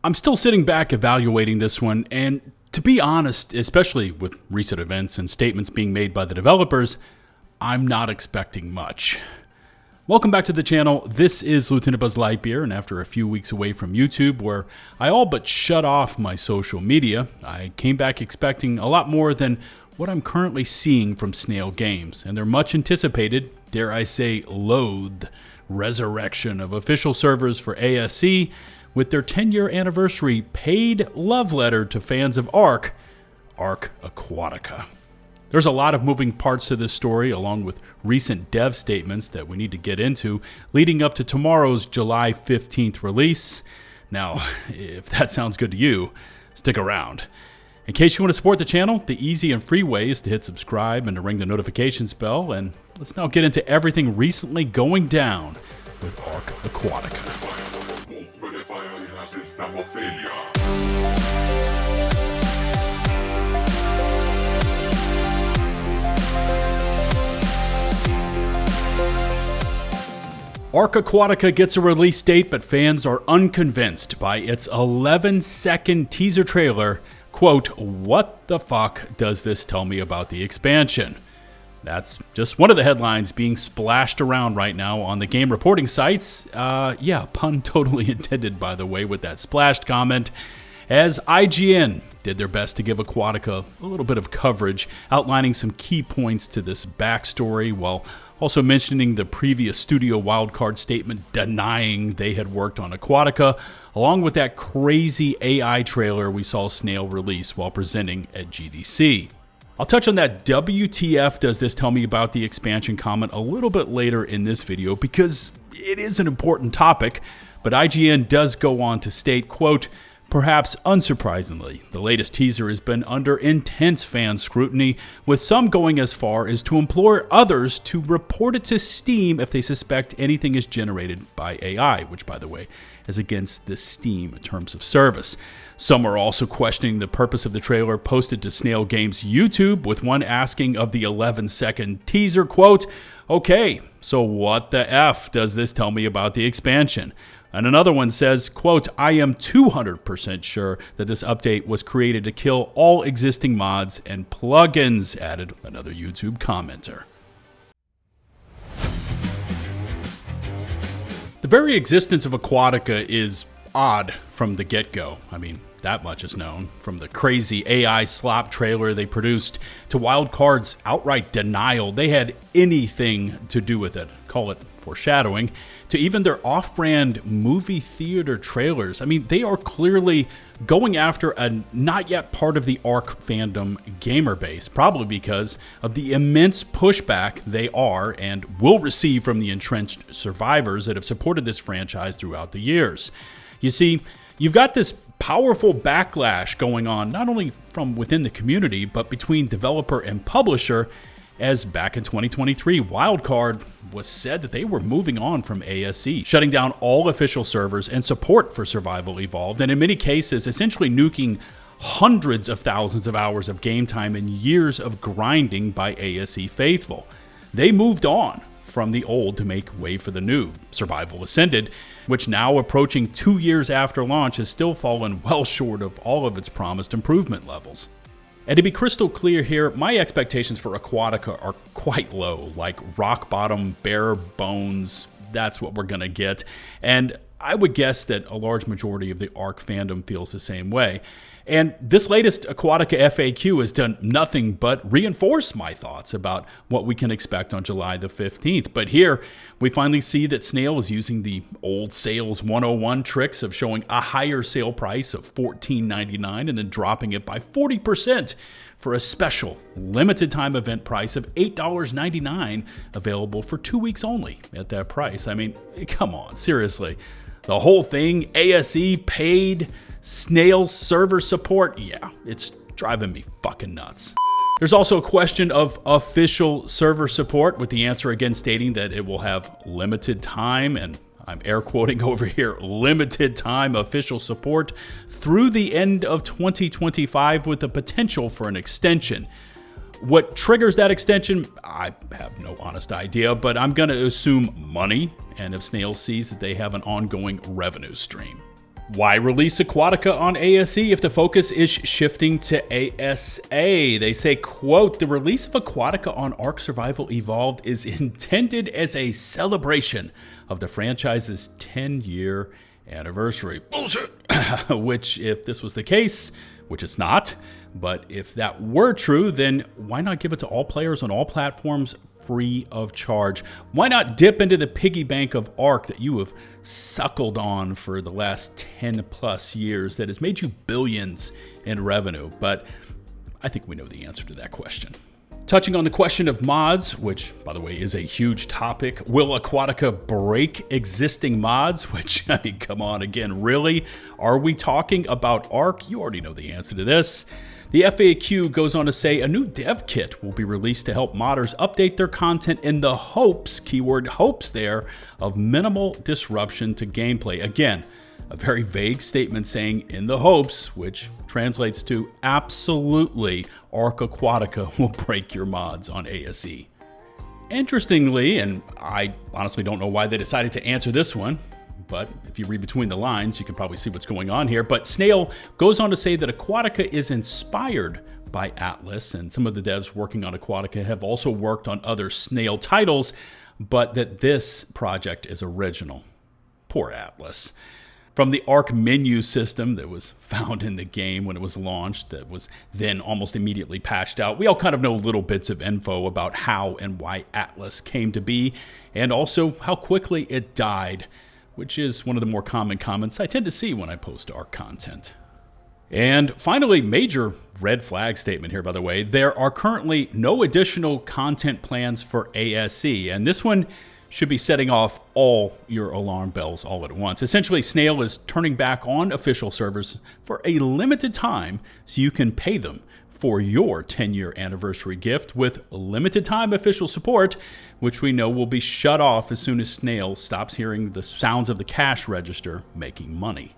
I'm still sitting back evaluating this one, and to be honest, especially with recent events and statements being made by the developers, I'm not expecting much. Welcome back to the channel. This is ℂ𝕒𝕕𝕒𝕒𝕒𝕒, and after a few weeks away from YouTube, where I all but shut off my social media, I came back expecting a lot more than what I'm currently seeing from Snail Games, and their much anticipated, dare I say, loathed resurrection of official servers for ASC with their 10-year anniversary paid love letter to fans of ARK Aquatica. There's a lot of moving parts to this story, along with recent dev statements that we need to get into, leading up to tomorrow's July 15th release. Now, if that sounds good to you, stick around. In case you want to support the channel, the easy and free way is to hit subscribe and to ring the notifications bell. And let's now get into everything recently going down with ARK Aquatica. ARK Aquatica gets a release date, but fans are unconvinced by its 11-second teaser trailer. Quote, "What the fuck does this tell me about the expansion?" That's just one of the headlines being splashed around right now on the game reporting sites. Yeah, pun totally intended, by the way, with that splashed comment, as IGN did their best to give Aquatica a little bit of coverage, outlining some key points to this backstory, while also mentioning the previous studio wildcard statement denying they had worked on Aquatica, along with that crazy AI trailer we saw Snail release while presenting at GDC. I'll touch on that WTF does this tell me about the expansion comment a little bit later in this video because it is an important topic, but IGN does go on to state, quote, "Perhaps unsurprisingly, the latest teaser has been under intense fan scrutiny, with some going as far as to implore others to report it to Steam if they suspect anything is generated by AI," which, by the way, is against the Steam terms of service. Some are also questioning the purpose of the trailer posted to Snail Games YouTube, with one asking of the 11-second teaser, quote, "Okay, so what the F does this tell me about the expansion?" And another one says, quote, "I am 200% sure that this update was created to kill all existing mods and plugins," added another YouTube commenter. The very existence of Aquatica is odd from the get-go. I mean, that much is known. From the crazy AI Slop trailer they produced to Wildcard's outright denial they had anything to do with it, call it foreshadowing, to even their off-brand movie theater trailers. I mean, they are clearly going after a not yet part of the ARK fandom gamer base, probably because of the immense pushback they are and will receive from the entrenched survivors that have supported this franchise throughout the years. You see, you've got this powerful backlash going on, not only from within the community, but between developer and publisher, as back in 2023, Wildcard was said that they were moving on from ASC, shutting down all official servers and support for Survival Evolved, and in many cases, essentially nuking hundreds of thousands of hours of game time and years of grinding by ASC faithful. They moved on from the old to make way for the new, Survival Ascended, which now approaching 2 years after launch has still fallen well short of all of its promised improvement levels. And to be crystal clear here, my expectations for Aquatica are quite low, like rock bottom, bare bones. That's what we're gonna get. And I would guess that a large majority of the ARK fandom feels the same way. And this latest Aquatica FAQ has done nothing but reinforce my thoughts about what we can expect on July the 15th. But here, we finally see that Snail is using the old sales 101 tricks of showing a higher sale price of $14.99 and then dropping it by 40% for a special limited time event price of $8.99, available for 2 weeks only at that price. I mean, come on, seriously. The whole thing, ASE paid, Snail server support, yeah, it's driving me fucking nuts. There's also a question of official server support, with the answer again stating that it will have limited time, and I'm air quoting over here, limited time official support through the end of 2025 with the potential for an extension. What triggers that extension, I have no honest idea, but I'm going to assume money, and if Snail sees that they have an ongoing revenue stream. Why release Aquatica on ASE if the focus is shifting to ASA? They say, quote, "The release of Aquatica on ARK Survival Evolved is intended as a celebration of the franchise's 10-year anniversary." Bullshit. Which, if this was the case, which it's not, but if that were true, then why not give it to all players on all platforms free of charge? Why not dip into the piggy bank of ARK that you have suckled on for the last 10 plus years that has made you billions in revenue? But I think we know the answer to that question. Touching on the question of mods, which, by the way, is a huge topic. Will Aquatica break existing mods? Which, I mean, come on again, really? Are we talking about ARK? You already know the answer to this. The FAQ goes on to say a new dev kit will be released to help modders update their content in the hopes, keyword hopes there, of minimal disruption to gameplay. Again, a very vague statement saying in the hopes, which translates to absolutely ARK Aquatica will break your mods on ASE. Interestingly, and I honestly don't know why they decided to answer this one, but if you read between the lines, you can probably see what's going on here. But Snail goes on to say that Aquatica is inspired by Atlas, and some of the devs working on Aquatica have also worked on other Snail titles, but that this project is original. Poor Atlas. From the ARK menu system that was found in the game when it was launched, that was then almost immediately patched out, we all kind of know little bits of info about how and why Atlas came to be, and also how quickly it died, which is one of the more common comments I tend to see when I post ARK content. And finally, major red flag statement here, by the way. There are currently no additional content plans for ASE, and this one should be setting off all your alarm bells all at once. Essentially, Snail is turning back on official servers for a limited time so you can pay them for your 10-year anniversary gift with limited time official support, which we know will be shut off as soon as Snail stops hearing the sounds of the cash register making money.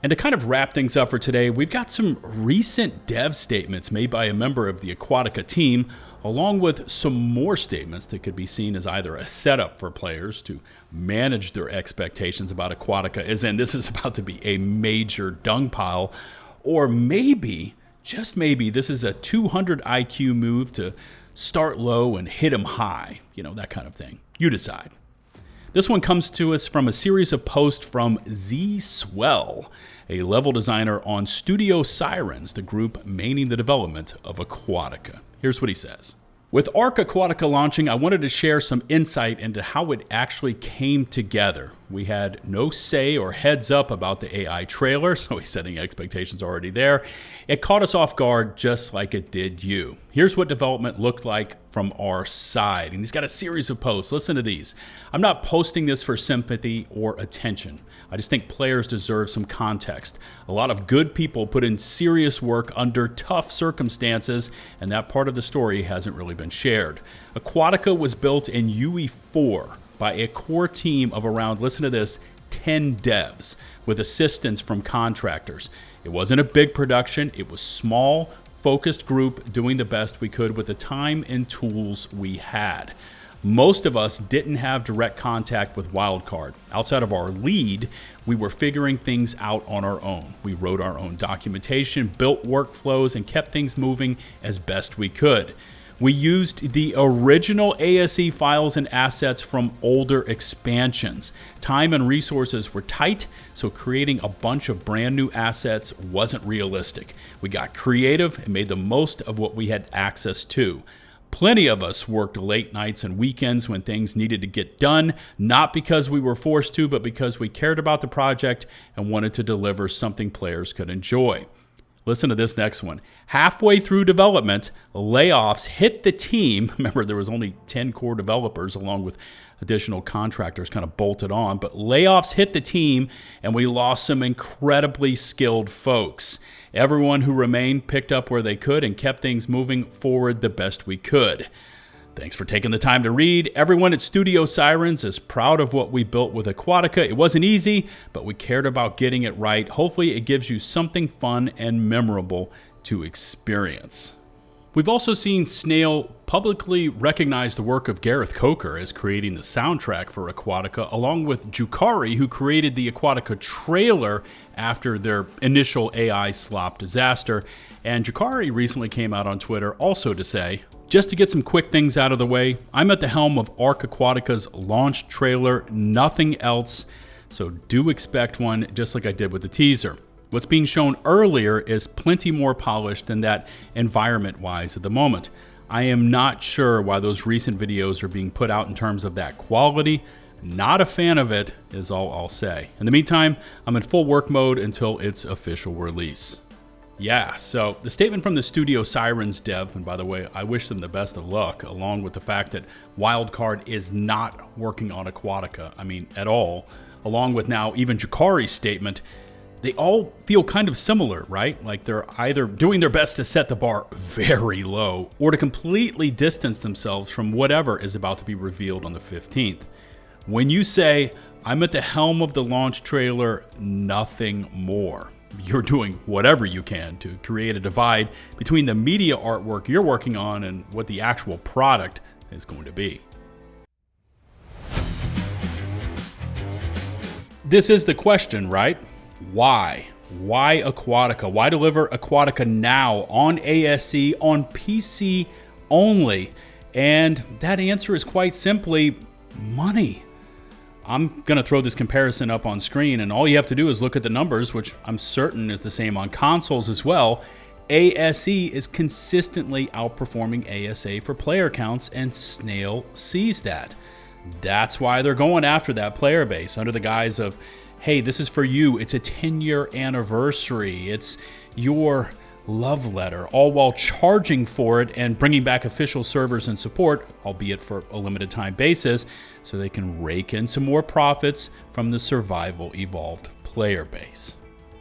And to kind of wrap things up for today, we've got some recent dev statements made by a member of the Aquatica team, along with some more statements that could be seen as either a setup for players to manage their expectations about Aquatica, as in this is about to be a major dung pile, or maybe, just maybe, this is a 200 IQ move to start low and hit 'em high. You know, that kind of thing. You decide. This one comes to us from a series of posts from Z-Swell, a level designer on Studio Sirens, the group maining the development of Aquatica. Here's what he says. With ARK Aquatica launching, I wanted to share some insight into how it actually came together. We had no say or heads up about the AI trailer, so he's setting expectations already there. It caught us off guard just like it did you. Here's what development looked like from our side. And he's got a series of posts. Listen to these. I'm not posting this for sympathy or attention. I just think players deserve some context. A lot of good people put in serious work under tough circumstances, and that part of the story hasn't really been shared. Aquatica was built in UE4 by a core team of around, listen to this, 10 devs with assistance from contractors. It wasn't a big production. It was small, focused group doing the best we could with the time and tools we had. Most of us didn't have direct contact with Wildcard. Outside of our lead, we were figuring things out on our own. We wrote our own documentation, built workflows, and kept things moving as best we could. We used the original ASE files and assets from older expansions. Time and resources were tight, so creating a bunch of brand new assets wasn't realistic. We got creative and made the most of what we had access to. Plenty of us worked late nights and weekends when things needed to get done, not because we were forced to, but because we cared about the project and wanted to deliver something players could enjoy. Listen to this next one. Halfway through development, layoffs hit the team. Remember, there was only 10 core developers along with additional contractors kind of bolted on, but layoffs hit the team and we lost some incredibly skilled folks. Everyone who remained picked up where they could and kept things moving forward the best we could. Thanks for taking the time to read. Everyone at Studio Sirens is proud of what we built with Aquatica. It wasn't easy, but we cared about getting it right. Hopefully it gives you something fun and memorable to experience. We've also seen Snail publicly recognize the work of Gareth Coker as creating the soundtrack for Aquatica, along with 𝔾𝕗𝒃𝒊, who created the Aquatica trailer after their initial AI Slop disaster. And 𝔾𝕗𝒃 recently came out on Twitter also to say, just to get some quick things out of the way, I'm at the helm of ARK Aquatica's launch trailer, nothing else, so do expect one just like I did with the teaser. What's being shown earlier is plenty more polished than that environment-wise at the moment. I am not sure why those recent videos are being put out in terms of that quality. Not a fan of it is all I'll say. In the meantime, I'm in full work mode until its official release. Yeah, so the statement from the Studio Sirens dev, and by the way, I wish them the best of luck, along with the fact that Wildcard is not working on Aquatica, at all, along with now even 𝔾𝕗𝒃𝒊's statement, they all feel kind of similar, right? Like they're either doing their best to set the bar very low or to completely distance themselves from whatever is about to be revealed on the 15th. When you say, I'm at the helm of the launch trailer, nothing more, you're doing whatever you can to create a divide between the media artwork you're working on and what the actual product is going to be. This is the question, right? Why? Why Aquatica? Why deliver Aquatica now on ASC, on PC only? And that answer is quite simply money. I'm going to throw this comparison up on screen, and all you have to do is look at the numbers, which I'm certain is the same on consoles as well. ASE is consistently outperforming ASA for player counts, and Snail sees that. That's why they're going after that player base under the guise of, hey, this is for you. It's a 10-year anniversary. It's your love letter, all while charging for it and bringing back official servers and support, albeit for a limited time basis, so they can rake in some more profits from the survival evolved player base.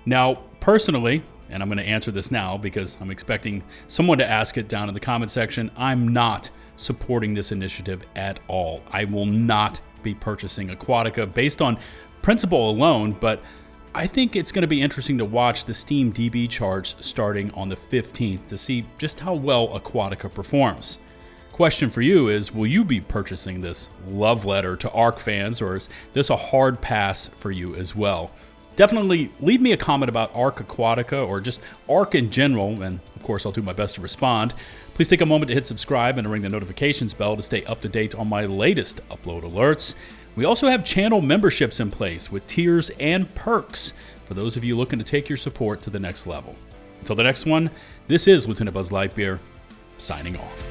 Now, personally, and I'm going to answer this now because I'm expecting someone to ask it down in the comment section, I'm not supporting this initiative at all. I will not be purchasing Aquatica based on principle alone, but I think it's going to be interesting to watch the Steam DB charts starting on the 15th to see just how well Aquatica performs. Question for you is, will you be purchasing this love letter to ARK fans, or is this a hard pass for you as well? Definitely leave me a comment about ARK Aquatica or just ARK in general, and of course I'll do my best to respond. Please take a moment to hit subscribe and to ring the notifications bell to stay up to date on my latest upload alerts. We also have channel memberships in place with tiers and perks for those of you looking to take your support to the next level. Until the next one, this is LtBuzzLitebeer signing off.